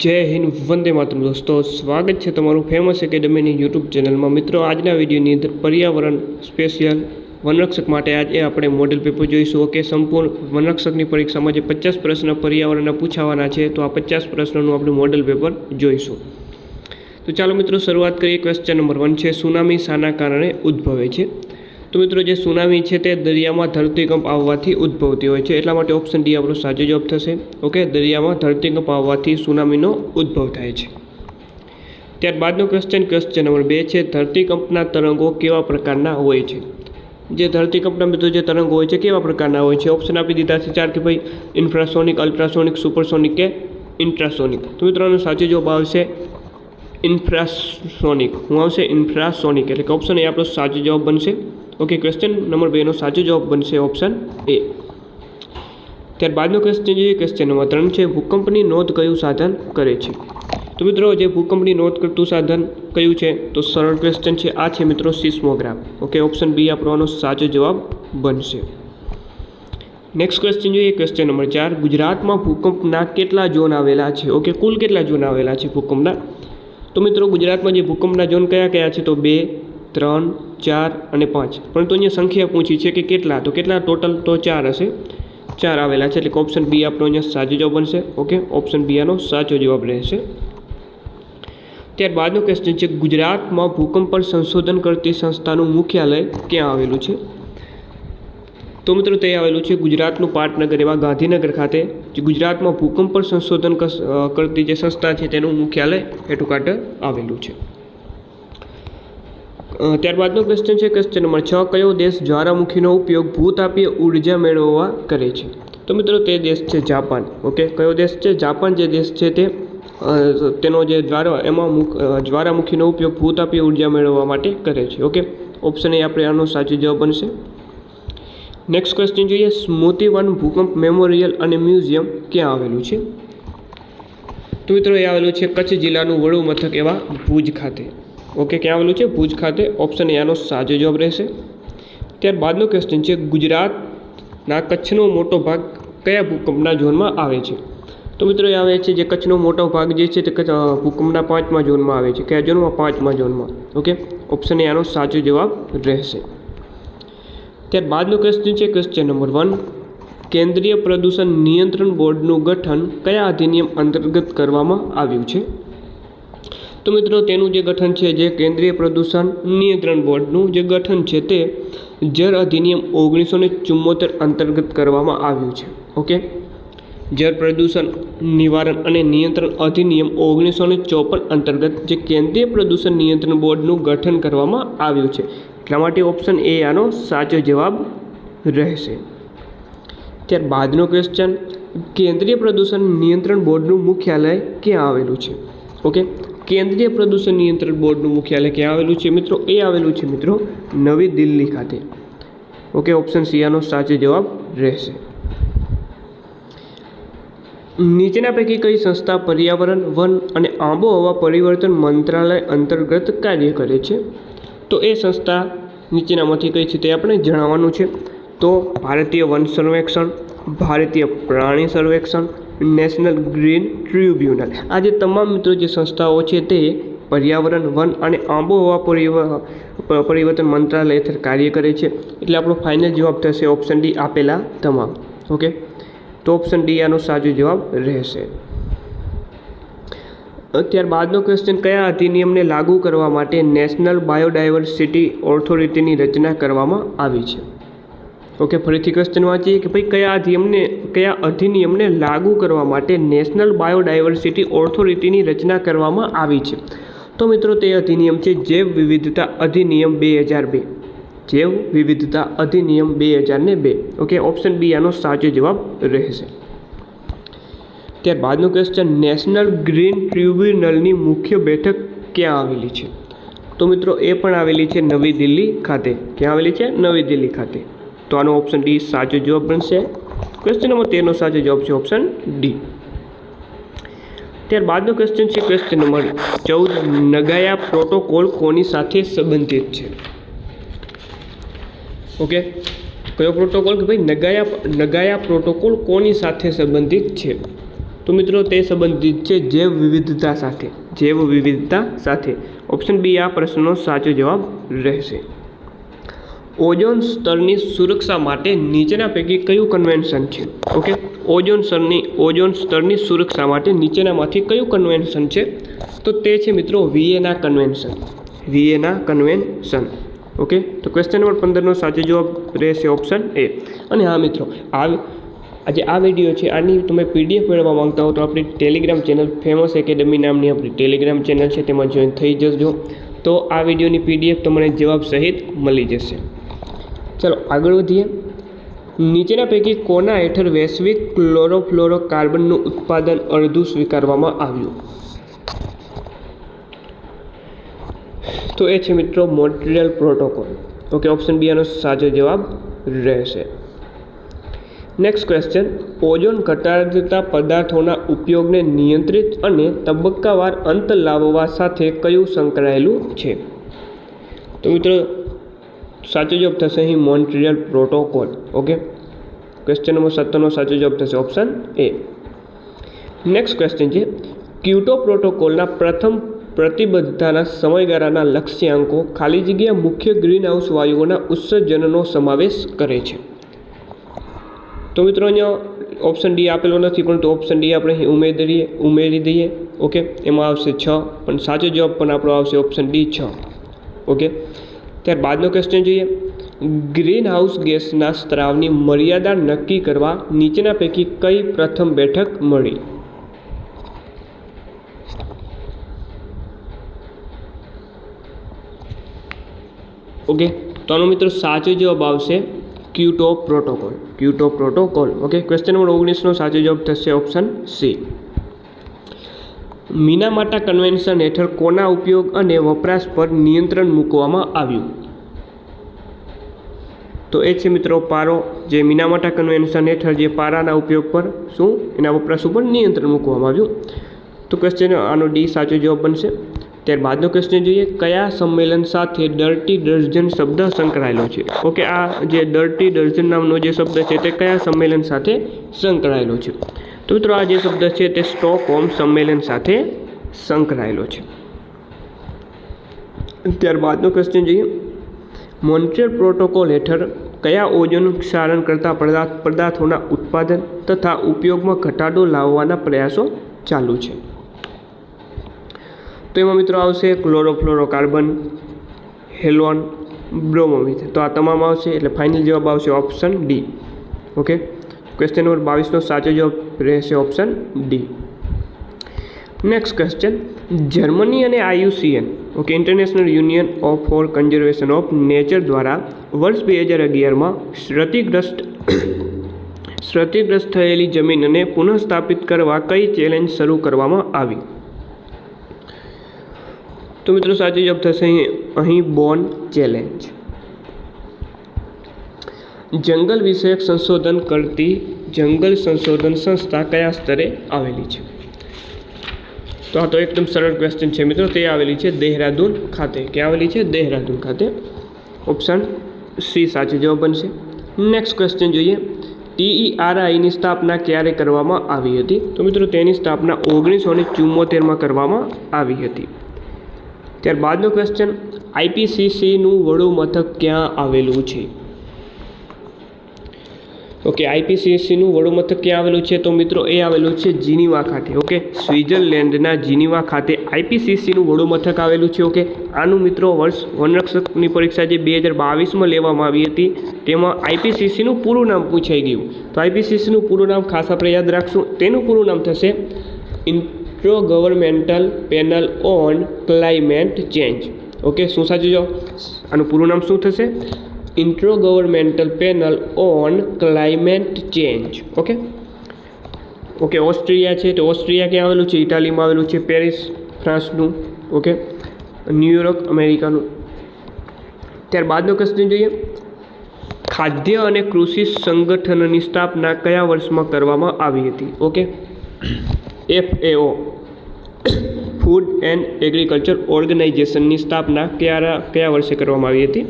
જય હિન્દ, વંદે માતરમ દોસ્તો, સ્વાગત છે તમારું ફેમસ એકેડમીની યુટ્યુબ ચેનલમાં. મિત્રો, આજના વિડીયોની અંદર પર્યાવરણ સ્પેશિયલ વનરક્ષક માટે આજે આપણે મોડેલ પેપર જોઈશું. ઓકે, સંપૂર્ણ વનરક્ષકની પરીક્ષામાં જે 50 પ્રશ્ન પર્યાવરણના પૂછાવાના છે, તો આ 50 પ્રશ્નોનું આપણે મોડેલ પેપર જોઈશું. તો ચાલો મિત્રો શરૂઆત કરીએ. ક્વેશ્ચન નંબર 1 છે, સુનામી શાના કારણે ઉદ્ભવે છે? તો મિત્રો, જે સુનામી છે તે દરિયામાં ધરતીકંપ આવવાથી ઉદ્ભવતી હોય છે, એટલા માટે ઓપ્શન ડી આપણો સાચો જવાબ થશે. ઓકે, દરિયામાં ધરતીકંપ આવવાથી સુનામીનો ઉદ્ભવ થાય છે. ત્યારબાદનો ક્વેશ્ચન નંબર 2 છે, ધરતીકંપના તરંગો કેવા પ્રકારના હોય છે? જે ધરતીકંપના મિત્રો જે તરંગો હોય છે કેવા પ્રકારના હોય છે? ઓપ્શન આપી દીધા છે 4 કે ભાઈ ઇન્ફ્રાસોનિક, અલ્ટ્રાસોનિક, સુપરસોનિક કે ઇન્ટ્રાસોનિક. તો મિત્રોનો સાચો જવાબ આવશે ઇન્ફ્રાસોનિક. હું આવશે ઇન્ફ્રાસોનિક, એટલે કે ઓપ્શન એ આપણો સાચો જવાબ બનશે. ઓકે, ક્વેશ્ચન નંબર 2 નો સાચો જવાબ બનશે ઓપ્શન એ. ત્યારબાદનો ક્વેશ્ચન જોઈએ. ક્વેશ્ચન નંબર 3 છે, ભૂકંપની નોંધ કયું સાધન કરે છે? તો મિત્રો, જે ભૂકંપની નોંધ કરતું સાધન કયું છે? તો સરળ ક્વેશ્ચન છે, આ છે મિત્રો સિસ્મોગ્રાફ. ઓકે, ઓપ્શન બી આપણો સાચો જવાબ બનશે. નેક્સ્ટ ક્વેશ્ચન જોઈએ. ક્વેશ્ચન નંબર 4, ગુજરાતમાં ભૂકંપના કેટલા ઝોન આવેલા છે? ઓકે, કુલ કેટલા ઝોન આવેલા છે ભૂકંપના? તો મિત્રો, ગુજરાતમાં જે ભૂકંપના ઝોન કયા કયા છે? તો 2, 3, 4 અને 5. પરંતુ અહીંયા સંખ્યા પૂછી છે કે કેટલા, તો કેટલા ટોટલ? તો 4 હશે, 4 આવેલા છે, એટલે કે ઓપ્શન બી આપણો અહીંયા સાચો જવાબ બનશે. ઓકે, ઓપ્શન બી આનો સાચો જવાબ રહેશે. ત્યારબાદનો ક્વેશ્ચન છે, ગુજરાતમાં ભૂકંપ પર સંશોધન કરતી સંસ્થાનું મુખ્યાલય ક્યાં આવેલું છે? તો મિત્રો, તે આવેલું છે ગુજરાતનું પાટનગર એવા ગાંધીનગર ખાતે. જે ગુજરાતમાં ભૂકંપ પર સંશોધન કરતી જે સંસ્થા છે તેનું મુખ્યાલય હેતુકાટે આવેલું છે. ત્યારબાદનો ક્વેશ્ચન છે, ક્વેશ્ચન નંબર 6, કયો દેશ જ્વાળામુખીનો ઉપયોગ ભૂતાપીય ઉર્જા મેળવવા કરે છે? તો મિત્રો, તે દેશ છે જાપાન. ઓકે, કયો દેશ છે? જાપાન જે દેશ છે તે તેનો જે જ્વાળામુખીનો ઉપયોગ ભૂતાપીય ઉર્જા મેળવવા માટે કરે છે. ઓકે, ઓપ્શન એ આપણે આનો સાચો જવાબ બનશે. નેક્સ્ટ ક્વેશ્ચન જોઈએ. સ્મૃતિવન ભૂકંપ મેમોરિયલ અને મ્યુઝિયમ ક્યાં આવેલું છે? તો મિત્રો, એ આવેલું છે કચ્છ જિલ્લાનું વડું મથક એવા ભુજ ખાતે. ઓકે, ક્યાં આવેલું છે? ભુજ ખાતે. ઓપ્શન એ આનો સાચો જવાબ રહેશે. ત્યારબાદનો ક્વેશ્ચન છે, ગુજરાતના કચ્છનો મોટો ભાગ કયા ભૂકંપના ઝોનમાં આવે છે? તો મિત્રો, એ આવે છે જે કચ્છનો મોટો ભાગ જે છે તે ભૂકંપના 5મા ઝોનમાં આવે છે. કયા ઝોનમાં? 5મા ઝોનમાં. ઓકે, ઓપ્શન એ આનો સાચો જવાબ રહેશે. ત્યારબાદનો ક્વેશ્ચન છે, ક્વેશ્ચન નંબર 1, કેન્દ્રીય પ્રદૂષણ નિયંત્રણ બોર્ડનું ગઠન કયા અધિનિયમ અંતર્ગત કરવામાં આવ્યું છે? તો મિત્રો, તેનું જે ગઠન છે, જે કેન્દ્રીય પ્રદૂષણ નિયંત્રણ બોર્ડનું જે ગઠન છે તે જળ અધિનિયમ 1974 અંતર્ગત કરવામાં આવ્યું છે. ઓકે, જળ પ્રદૂષણ નિવારણ અને નિયંત્રણ અધિનિયમ 1954 અંતર્ગત જે કેન્દ્રીય પ્રદૂષણ નિયંત્રણ બોર્ડનું ગઠન કરવામાં આવ્યું છે. એટલા માટે ઓપ્શન એ આનો સાચો જવાબ રહેશે. ત્યારબાદનો ક્વેશ્ચન, કેન્દ્રીય પ્રદૂષણ નિયંત્રણ બોર્ડનું મુખ્યાલય ક્યાં આવેલું છે? ઓકે, કેન્દ્રીય પ્રદૂષણ નિયંત્રણ બોર્ડનું મુખ્યાલય ક્યાં આવેલું છે મિત્રો? એ આવેલું છે મિત્રો નવી દિલ્હી ખાતે. ઓકે, ઓપ્શન સી આનો સાચો જવાબ રહેશે. નીચેના પૈકી કઈ સંસ્થા પર્યાવરણ, વન અને આબોહવા પરિવર્તન મંત્રાલય અંતર્ગત કાર્ય કરે છે? તો એ સંસ્થા નીચેનામાંથી કઈ છે તે આપણે જણાવવાનું છે. તો ભારતીય વન સર્વેક્ષણ, ભારતીય પ્રાણી સર્વેક્ષણ, નેશનલ ગ્રીન ટ્રિબ્યુનલ. આ જે તમામ મિત્રો જે સંસ્થાઓ છે તે પર્યાવરણ, વન અને આબોહવા પરિવર્તન મંત્રાલય હેઠળ કાર્ય કરે છે. એટલે આપણો ફાઇનલ જવાબ થશે ઓપ્શન ડી, આપેલા તમામ. ઓકે, તો ઓપ્શન ડી આનો સાચો જવાબ રહેશે. ત્યારબાદનો ક્વેશ્ચન, કયા અધિનિયમને લાગુ કરવા માટે નેશનલ બાયોડાયવર્સિટી ઓથોરિટીની રચના કરવામાં આવી છે? ઓકે, ફરીથી ક્વેશ્ચન વાંચીએ કે ભાઈ કયા અધિનિયમને લાગુ કરવા માટે નેશનલ બાયોડાયવર્સિટી ઓથોરિટીની રચના કરવામાં આવી છે? તો મિત્રો, તે અધિનિયમ છે જૈવ વિવિધતા અધિનિયમ 2002. જૈવ વિવિધતા અધિનિયમ 2002. ઓકે, ઓપ્શન બી આનો સાચો જવાબ રહેશે. ત્યારબાદનો ક્વેશ્ચન, નેશનલ ગ્રીન ટ્રિબ્યુનલની મુખ્ય બેઠક ક્યાં આવેલી છે? તો મિત્રો, એ પણ આવેલી છે નવી દિલ્હી ખાતે. ક્યાં આવેલી છે? નવી દિલ્હી ખાતે. તો આનો ઓપ્શન ડી સાચો જવાબ બનશે. ક્વેશ્ચન નંબર 13 નો સાચો જવાબ છે ઓપ્શન ડી. ત્યારબાદનો ક્વેશ્ચન છે, ક્વેશ્ચન નંબર 14, નગાયા પ્રોટોકોલ કોની સાથે સંબંધિત છે? ઓકે, કયો પ્રોટોકોલ? કે ભાઈ નગાયા પ્રોટોકોલ કોની સાથે સંબંધિત છે? તો મિત્રો તે સંબંધિત છે જૈવ વિવિધતા સાથે, જૈવ વિવિધતા સાથે. ઓપ્શન બી આ પ્રશ્નનો સાચો જવાબ રહેશે. ઓઝોન સ્તરની સુરક્ષા માટે નીચેના પૈકી કયું કન્વેન્શન છે? ઓકે, ઓઝોન સ્તરની સુરક્ષા માટે નીચેનામાંથી કયું કન્વેન્શન છે? તો તે છે મિત્રો Vienna convention. Vienna convention. Okay, તો ક્વેશ્ચન નંબર 15નો સાચો જવાબ રહેશે ઓપ્શન એ. અને હા મિત્રો, આજે આ વિડીયો છે આની તમે PDF મેળવવા માંગતા હો તો આપણી ટેલિગ્રામ ચેનલ ફેમસ એકેડમી નામની આપણી ટેલિગ્રામ ચેનલ છે, તેમાં જોઈન થઈ જજો. તો આ વિડીયોની PDF તમને જવાબ સહિત મળી જશે. ચલો આગળ વધીએ. નીચેના પૈકી કોના હેઠળ વૈશ્વિક ક્લોરોફ્લોરોકાર્બનનું ઉત્પાદન અડધું સ્વીકારવામાં આવ્યું? તો એ છે મિત્રો Montreal protocol. Okay, option B આનો સાચો જવાબ રહેશે. Next question. ઓઝોન ઘટાડતા પદાર્થોના ઉપયોગને નિયંત્રિત અને તબક્કાવાર અંત લાવવા સાથે કયું સંકળાયેલું છે? તો મિત્રો સાચો જવાબ થશે અહીં Montreal protocol. Okay, question number 17નો સાચો જવાબ થશે ઓપ્શન એ. નેક્સ્ટ ક્વેશ્ચન છે ક્યોટો પ્રોટોકોલના પ્રથમ પ્રતિબદ્ધતાના સમયગાળાના લક્ષ્યાંકો ખાલી જગ્યા મુખ્ય ગ્રીનહાઉસ વાયુઓના ઉત્સર્જનનો સમાવેશ કરે છે. તો મિત્રો અહીંયા ઓપ્શન ડી આપેલો નથી, પરંતુ ઓપ્શન ડી આપણે અહીં ઉમેરી દઈએ. ઓકે, એમાં આવશે 6, પણ સાચો જવાબ પણ આપણો આવશે ઓપ્શન ડી 6. ઓકે, ત્યારબાદનો ક્વેશ્ચન જોઈએ. ગ્રીન હાઉસ ગેસના સ્ત્રાવની મર્યાદા નક્કી કરવા નીચેના પૈકી કઈ પ્રથમ બેઠક મળી? ઓકે, તો આનો મિત્રો સાચો જવાબ આવશે Kyoto protocol. Kyoto protocol. Okay, question number 19નો સાચો જવાબ થશે ઓપ્શન સી. મિનામાટા કન્વેન્શન હેઠળ કોના ઉપયોગ અને વપરાશ પર નિયંત્રણ મૂકવામાં આવ્યું? તો એ છે મિત્રો પારો. જે મિનામાટા કન્વેન્શન હેઠળ જે પારાના ઉપયોગ પર એના વપરાશ ઉપર નિયંત્રણ મૂકવામાં આવ્યું. તો ક્વેશ્ચન આનો ડી સાચો જવાબ બનશે. ત્યારબાદનો ક્વેશ્ચન જોઈએ. કયા સંમેલન સાથે ડર્ટી ડર્જન શબ્દ સંકળાયેલો છે? ઓકે, આ જે ડર્ટી ડર્જન નામનો જે શબ્દ છે તે કયા સંમેલન સાથે સંકળાયેલો છે? તો મિત્રો આ જે શબ્દ છે તે સ્ટોકહોમ સંમેલન સાથે સંકળાયેલો છે. ત્યારબાદનો ક્વેશ્ચન જોઈએ. મોન્ટ્રીયલ પ્રોટોકોલ હેઠળ કયા ઓઝોન ક્ષારણ કરતા પદાર્થોના ઉત્પાદન તથા ઉપયોગમાં ઘટાડો લાવવાના પ્રયાસો ચાલુ છે? તો એમાં મિત્રો આવશે ક્લોરોફ્લોરોકાર્બન, હેલોન, બ્રોમોમિથેન. તો આ તમામ આવશે, એટલે ફાઇનલ જવાબ આવશે option D. Okay, question number 22નો સાચો જવાબ રહેશે option D. Next question. Germany અને IUCN, okay, international union for conservation of nature દ્વારા વર્ષ 2011માં ક્ષતિગ્રસ્ત થયેલી જમીનને પુનઃસ્થાપિત કરવા કઈ ચેલેન્જ શરૂ કરવામાં આવી? તો મિત્રો સાચો જવાબ થશે અહીં બોન ચેલેન્જ. જંગલ વિષયક સંશોધન કરતી જંગલ સંશોધન સંસ્થા કયા સ્તરે આવેલી છે? તો આ તો એકદમ સરળ ક્વેશ્ચન છે મિત્રો. તે આવેલી છે દેહરાદૂન ખાતે. ક્યાં આવેલી છે? દેહરાદૂન ખાતે. ઓપ્શન સી સાચો જવાબ બનશે. નેક્સ્ટ ક્વેશ્ચન જોઈએ. TERIની સ્થાપના ક્યારે કરવામાં આવી હતી? તો મિત્રો તેની સ્થાપના 1974માં કરવામાં આવી હતી. ત્યારબાદનો ક્વેશ્ચન. IPCCનું વડું મથક ક્યાં આવેલું છે? ઓકે, IPCCનું વડું મથક ક્યાં આવેલું છે? તો મિત્રો એ આવેલું છે જીનીવા ખાતે. ઓકે, સ્વિટ્ઝરલેન્ડના જીનીવા ખાતે IPCCનું વડું મથક આવેલું છે. ઓકે, આનું મિત્રો વર્ષ વનરક્ષકની પરીક્ષા જે 2022માં લેવામાં આવી હતી તેમાં IPCCનું પૂરું નામ પૂછાઈ ગયું. તો IPCCનું પૂરું નામ ખાસ આપણે યાદ રાખશું. તેનું પૂરું નામ થશે intergovernmental panel on climate change. Okay, શું સાચું જવાબ? આનું પૂરું નામ શું થશે? Intergovernmental panel on climate change. Okay, Austria છે. તો ઓસ્ટ્રિયા ક્યાં આવેલું છે? ઇટાલીમાં આવેલું છે. પેરિસ ફ્રાન્સનું. ઓકે, ન્યુયોર્ક અમેરિકાનું. ત્યારબાદનો ક્વેશ્ચન જોઈએ. ખાદ્ય અને કૃષિ સંગઠનની સ્થાપના કયા વર્ષમાં કરવામાં આવી હતી? Okay, FAO food and agriculture ઓર્ગેનાઇઝેશનની સ્થાપના કયા વર્ષે કરવામાં આવી હતી?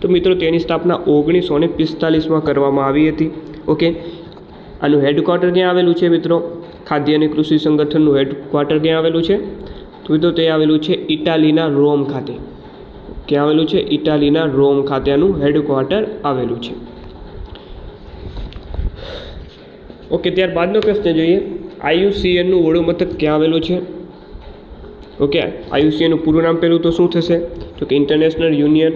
તો મિત્રો તેની સ્થાપના 1945માં કરવામાં આવી હતી. ઓકે, આનું હેડક્વાર્ટર ક્યાં આવેલું છે મિત્રો? ખાદ્ય અને કૃષિ સંગઠનનું હેડક્વાર્ટર ક્યાં આવેલું છે? તો મિત્રો તે આવેલું છે ઇટાલીના રોમ ખાતે. ક્યાં આવેલું છે? ઇટાલીના રોમ ખાતે આનું હેડક્વાર્ટર આવેલું છે. ઓકે, ત્યારબાદનો ક્વેશ્ચન જોઈએ. IUCNનું વડું મથક ક્યાં આવેલું છે? ઓકે, IUCNનું પૂરું નામ પહેલું તો શું થશે? તો કે international union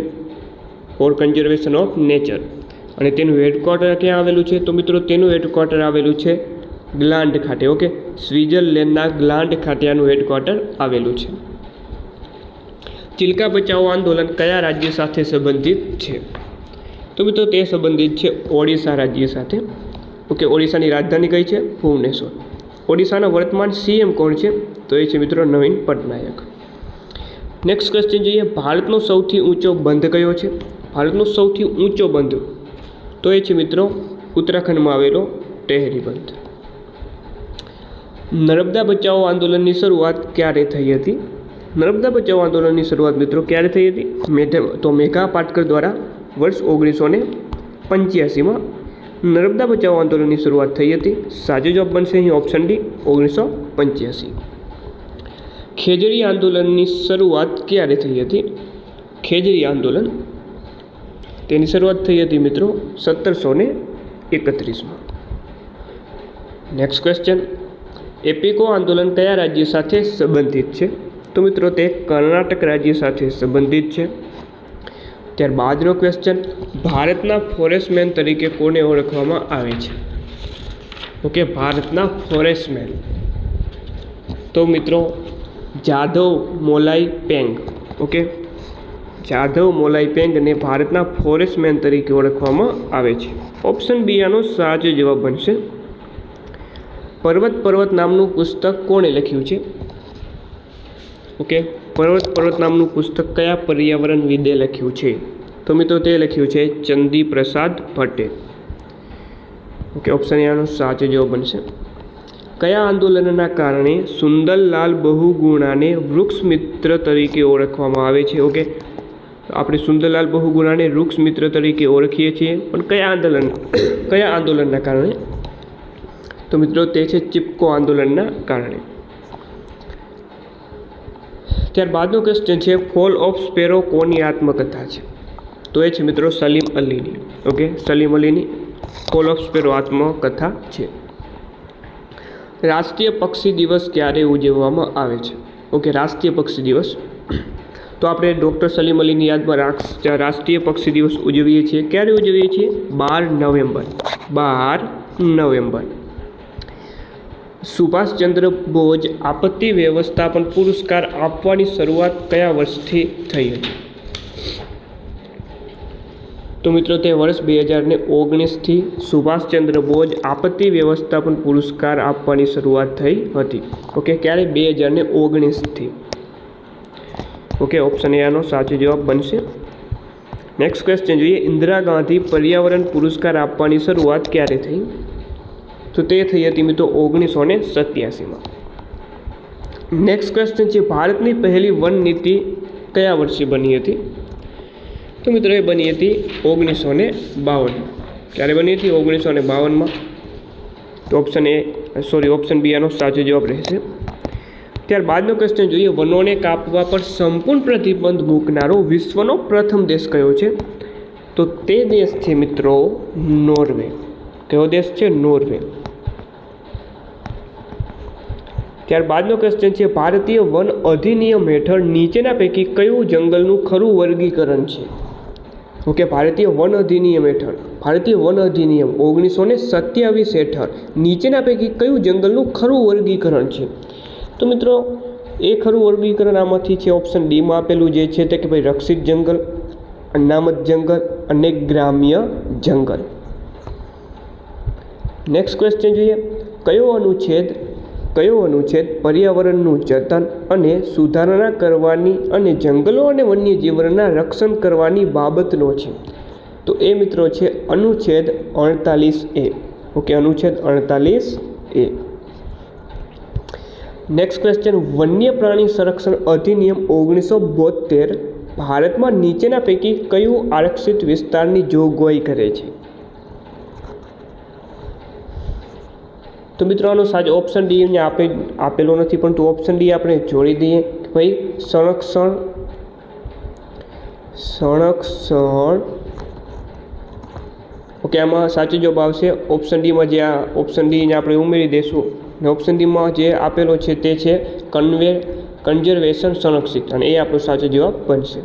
for conservation of nature. અને તેનું હેડક્વાર્ટર ક્યાં આવેલું છે? તો મિત્રો તેનું હેડક્વાર્ટર આવેલું છે ગ્લાન્ડ ખાતે. ઓકે, સ્વિટ્ઝરલેન્ડના ગ્લાન્ડ ખાતે આનું હેડક્વાર્ટર આવેલું છે. ચિલ્કા બચાવો આંદોલન કયા રાજ્ય સાથે સંબંધિત છે? તો મિત્રો તે સંબંધિત છે ઓડિશા રાજ્ય સાથે. ઓકે, ઓડિશાની રાજધાની કઈ છે? ભુવનેશ્વર. ઓડિશાના વર્તમાન CM કોણ છે? તો એ છે મિત્રો નવીન પટનાયક. નેક્સ્ટ ક્વેશ્ચન જોઈએ. ભારતનો સૌથી ઊંચો બંધ કયો છે? ભારતનો સૌથી ઊંચો બંધ તો એ છે મિત્રો ઉત્તરાખંડમાં આવેલો ટેહરી બંધ. નર્મદા બચાવો આંદોલનની શરૂઆત ક્યારે થઈ હતી? નર્મદા બચાવો આંદોલનની શરૂઆત મિત્રો ક્યારે થઈ હતી? તો મેઘા પાટકર દ્વારા વર્ષ 1985માં નર્મદા બચાવો આંદોલનની શરૂઆત થઈ હતી. સાચો જવાબ બનશે અહીં ઓપ્શન ડી 1985. ખેજરી આંદોલનની શરૂઆત ક્યારે થઈ હતી? ખેજરી આંદોલન તેની શરૂઆત થઈ હતી મિત્રો 1731માં. Next question. એપિકો આંદોલન કયા રાજ્ય સાથે સંબંધિત છે? તો મિત્રો તે કર્ણાટક રાજ્ય સાથે સંબંધિત છે. ત્યારબાદનો ક્વેશ્ચન. ભારતના ફોરેસ્ટમેન તરીકે કોને ઓળખવામાં આવે છે? ઓકે, ભારતના ફોરેસ્ટમેન તો મિત્રો જાધવ મોલાઈ પેંગ. ઓકે, જાધવ મોલાઈ પેંગને ભારતના ફોરેસ્ટમેન તરીકે ઓળખવામાં આવે છે. ઓપ્શન બી આનો સાચો જવાબ બનશે. પર્વત નામનું પુસ્તક કોણે લખ્યું છે? ઓકે, પર્વત નામનું પુસ્તક કયા પર્યાવરણવિદે લખ્યું છે? તો મિત્રો તે લખ્યું છે ચંદી પ્રસાદ ભટ્ટે. ઓકે, ઓપ્શન આનો સાચો જવાબ બનશે. કયા આંદોલનના કારણે સુંદરલાલ બહુગુણાને વૃક્ષ મિત્ર તરીકે ઓળખવામાં આવે છે? ઓકે, આપણે સુંદરલાલ બહુગુણાને વૃક્ષ મિત્ર તરીકે ઓળખીએ છીએ, પણ કયા આંદોલનના કારણે? તો મિત્રો તે છે ચિપકો આંદોલનના કારણે. ત્યારબાદનો ક્વેશ્ચન છે. ફોલ ઓફ સ્પેરો કોની આત્મકથા છે? તો એ છે મિત્રો સલીમ અલીની. ઓકે, સલીમ અલીની ફોલ ઓફ સ્પેરો આત્મકથા છે. રાષ્ટ્રીય પક્ષી દિવસ ક્યારે ઉજવવામાં આવે છે? ઓકે, રાષ્ટ્રીય પક્ષી દિવસ તો આપણે ડૉક્ટર સલીમ અલીની યાદમાં રાષ્ટ્રીય પક્ષી દિવસ ઉજવીએ છીએ. ક્યારે ઉજવીએ છીએ? 12 નવેમ્બર. 12 નવેમ્બર. સુભાષચંદ્ર બોઝ આપત્તિ વ્યવસ્થાપન પુરસ્કાર આપવાની શરૂઆત કયા વર્ષથી થઈ હતી? તો મિત્રો તે વર્ષ 2019થી સુભાષચંદ્ર બોઝ આપત્તિ વ્યવસ્થાપન પુરસ્કાર આપવાની શરૂઆત થઈ હતી. ઓકે, ક્યારે? 2019થી. ઓકે, ઓપ્શન એ આનો સાચો જવાબ બનશે. નેક્સ્ટ ક્વેશ્ચન જોઈએ. ઇન્દિરા ગાંધી પર્યાવરણ પુરસ્કાર આપવાની શરૂઆત ક્યારે થઈ? તો તે થઈ હતી મિત્રો 1987માં. નેક્સ્ટ ક્વેશ્ચન છે. ભારતની પહેલી વન નીતિ કયા વર્ષે બની હતી? તો મિત્રો એ બની હતી 1952. ક્યારે બની હતી? 1952માં. તો ઓપ્શન બી આનો સાચો જવાબ રહેશે. ત્યારબાદનો ક્વેશ્ચન જોઈએ. વનોને કાપવા પર સંપૂર્ણ પ્રતિબંધ મૂકનારો વિશ્વનો પ્રથમ દેશ કયો છે? તો તે દેશ છે મિત્રો નોર્વે. કયો દેશ છે? નોર્વે. ત્યારબાદનો ક્વેશ્ચન છે. ભારતીય વન અધિનિયમ હેઠળ નીચેના પૈકી કયું જંગલનું ખરું વર્ગીકરણ છે? ઓકે, ભારતીય વન અધિનિયમ 1927 હેઠળ નીચેના પૈકી કયું જંગલનું ખરું વર્ગીકરણ છે? તો મિત્રો એ ખરું વર્ગીકરણ આમાંથી છે ઓપ્શન ડીમાં આપેલું જે છે તે કે ભાઈ રક્ષિત જંગલ, અનામત જંગલ અને ગ્રામ્ય જંગલ. નેક્સ્ટ ક્વેશ્ચન જોઈએ. કયો અનુચ્છેદ પર્યાવરણનું જતન અને સુધારણા કરવાની અને જંગલો અને વન્યજીવનના રક્ષણ કરવાની બાબતનો છે? તો એ મિત્રો છે અનુચ્છેદ 48A. ઓકે, અનુચ્છેદ 48A. Next question. વન્ય પ્રાણી સંરક્ષણ અધિનિયમ 1972 ભારતમાં નીચેના પૈકી કયું આરક્ષિત વિસ્તારની જોગવાઈ કરે છે? તો મિત્રો આનો સાચો ઓપ્શન ડી અહીંયા આપેલો નથી, પરંતુ ઓપ્શન ડી આપણે જોડી દઈએ કે ભાઈ સંરક્ષણ ઓકે, આમાં સાચો જવાબ આવશે ઓપ્શન ડીમાં. જે આ ઓપ્શન ડી આપણે ઉમેરી દઈશું અને ઓપ્શન ડીમાં જે આપેલો છે તે છે કન્ઝર્વેશન સંરક્ષિત, અને એ આપણો સાચો જવાબ બનશે.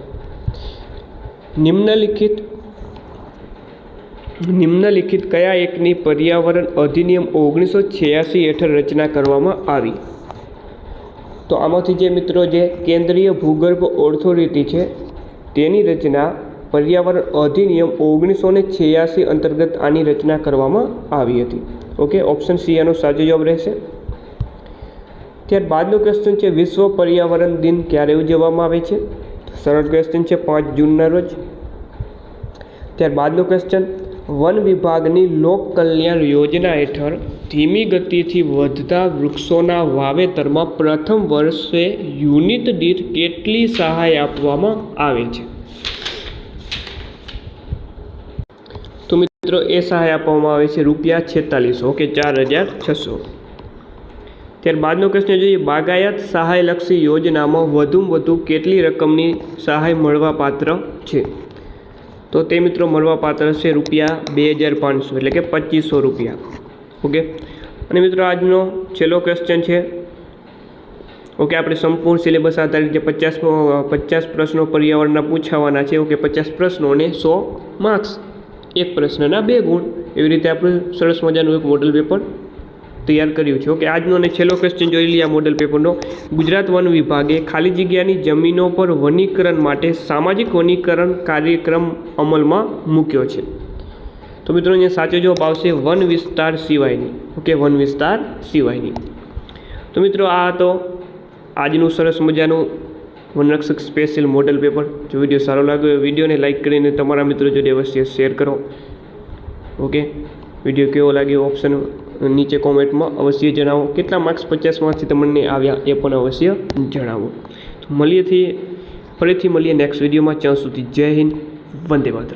નિમ્નલિખિત કયા એકની પર્યાવરણ અધિનિયમ 1986 હેઠળ રચના કરવામાં આવી? તો આમાંથી જે મિત્રો જે કેન્દ્રીય ભૂગર્ભ ઓથોરિટી છે તેની રચના પર્યાવરણ અધિનિયમ 1986 અંતર્ગત આની રચના કરવામાં આવી હતી. ઓકે, ઓપ્શન સી આનો સાચો જવાબ રહેશે. ત્યારબાદનો ક્વેશ્ચન છે વિશ્વ પર્યાવરણ દિન ક્યારે ઉજવવામાં આવે છે? સરળ ક્વેશ્ચન છે, 5 જૂનના રોજ. ત્યારબાદનો ક્વેશ્ચન વન વિભાગની લોક કલ્યાણ યોજના હેઠળ ધીમી ગતિથી વધતા વૃક્ષોના વાવેતરમાં પ્રથમ વર્ષે યુનિટ દીઠ કેટલી સહાય આપવામાં આવે છે? તો મિત્રો એ સહાય આપવામાં આવે છે ₹4600. ઓકે, 4600. ત્યારબાદનો ક્વેશ્ચન જોઈએ બાગાયત સહાયલક્ષી યોજનામાં વધુમાં વધુ કેટલી રકમની સહાય મળવાપાત્ર છે? તો તે મિત્રો મળવાપાત્ર છે ₹2500, એટલે કે ₹2500. ઓકે, અને મિત્રો આજનો છેલ્લો ક્વેશ્ચન છે. ઓકે, આપણે સંપૂર્ણ સિલેબસ આધારિત જે 50 પ્રશ્નો પર્યાવરણના પૂછાવાના છે. ઓકે, 50 પ્રશ્નો અને 100 માર્ક્સ, એક પ્રશ્નના 2 ગુણ, એવી રીતે આપણે સરસ મજાનું એક મોડલ પેપર તૈયાર કર્યું છે. ઓકે, આજનો અને છેલ્લો ક્વેશ્ચન જોઈ લઈએ આ મોડલ પેપરનો. ગુજરાત વન વિભાગે ખાલી જગ્યાની જમીનો પર વનીકરણ માટે સામાજિક વનીકરણ કાર્યક્રમ અમલમાં મૂક્યો છે. તો મિત્રો અહીંયા સાચો જવાબ આવશે વન વિસ્તાર સિવાયની. ઓકે, વન વિસ્તાર સિવાયની. તો મિત્રો આ તો આજનું સરસ મજાનું વનરક્ષક સ્પેશિયલ મોડલ પેપર. જો વિડીયો સારો લાગ્યો વિડીયોને લાઇક કરીને તમારા મિત્રો જોડે અવશ્ય શેર કરો. ઓકે, વિડીયો કેવો લાગ્યો ઓપ્શન નીચે કોમેન્ટમાં અવશ્ય જણાવો. કેટલા માર્ક્સ 50માંથી તમને આવ્યા એ પણ અવશ્ય જણાવો. તો ફરીથી મળીએ નેક્સ્ટ વિડીયોમાં. ત્યાં સુધી જય હિન્દ, વંદે માતરમ.